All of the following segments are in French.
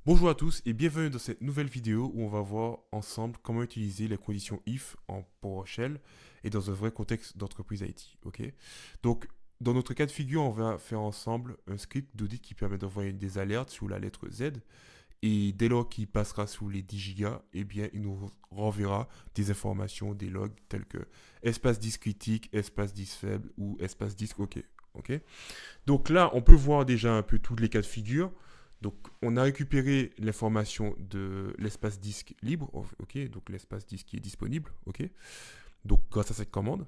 Bonjour à tous et bienvenue dans cette nouvelle vidéo où on va voir ensemble comment utiliser les conditions if en PowerShell et dans un vrai contexte d'entreprise IT. Ok. Donc, dans notre cas de figure, on va faire ensemble un script d'audit qui permet d'envoyer des alertes sous la lettre Z et dès lors qu'il passera sous les 10 gigas, eh bien, il nous renverra des informations, des logs tels que espace disque critique, espace disque faible ou espace disque OK. Ok. Donc là, on peut voir déjà un peu tous les cas de figure. Donc, on a récupéré l'information de l'espace disque libre, ok, donc l'espace disque qui est disponible, ok, donc grâce à cette commande,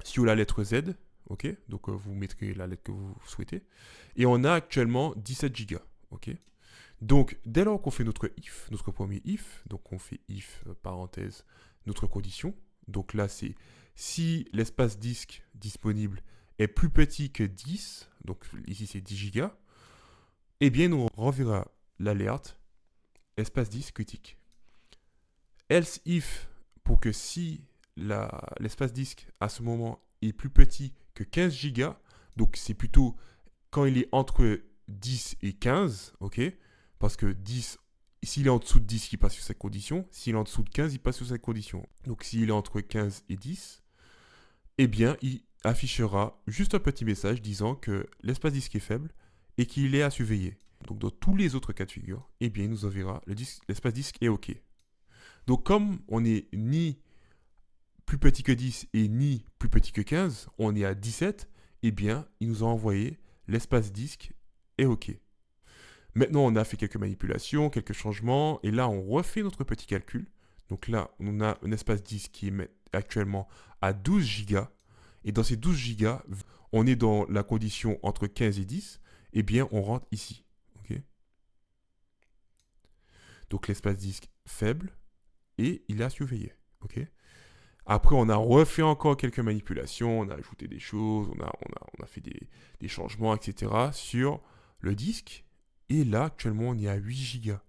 sur la lettre Z, ok, donc vous mettrez la lettre que vous souhaitez, et on a actuellement 17 gigas, ok. Donc, dès lors qu'on fait notre if, notre premier if, donc on fait if, parenthèse, notre condition, donc là c'est si l'espace disque disponible est plus petit que 10, donc ici c'est 10 gigas, eh bien, nous renverra l'alerte espace disque critique. Else if, pour que si l'espace disque à ce moment est plus petit que 15 gigas, donc c'est plutôt quand il est entre 10 et 15, ok, parce que 10, s'il est en dessous de 10, il passe sur cette condition, s'il est en dessous de 15, il passe sur cette condition. Donc s'il est entre 15 et 10, eh bien, il affichera juste un petit message disant que l'espace disque est faible et qu'il est à surveiller. Donc dans tous les autres cas de figure, eh bien, il nous enverra l'espace disque est OK. Donc comme on n'est ni plus petit que 10 et ni plus petit que 15, on est à 17, eh bien, il nous a envoyé l'espace disque est OK. Maintenant, on a fait quelques manipulations, quelques changements, et là, on refait notre petit calcul. Donc là, on a un espace disque qui est actuellement à 12 gigas, et dans ces 12 gigas, on est dans la condition entre 15 et 10, eh bien, on rentre ici. Okay, donc l'espace disque faible, et il a surveillé. Okay. Après, on a refait encore quelques manipulations, on a ajouté des choses, on a fait des changements, etc. sur le disque. Et là, actuellement, on est à 8 gigas.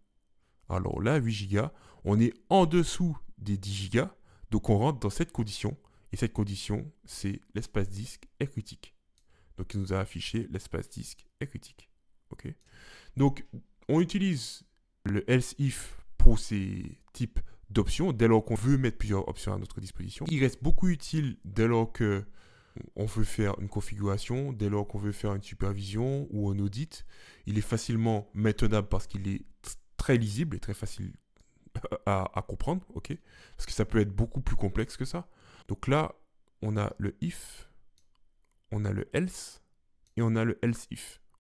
Alors là, 8 gigas, on est en dessous des 10 gigas. Donc on rentre dans cette condition. Et cette condition, c'est l'espace disque est critique. Donc il nous a affiché l'espace disque est critique. Ok. Donc on utilise le else if pour ces types d'options dès lors qu'on veut mettre plusieurs options à notre disposition. Il reste beaucoup utile dès lors que on veut faire une configuration, dès lors qu'on veut faire une supervision ou un audit. Il est facilement maintenable parce qu'il est très lisible et très facile à comprendre, ok. Parce que ça peut être beaucoup plus complexe que ça. Donc là, on a le if, on a le else et on a le else if.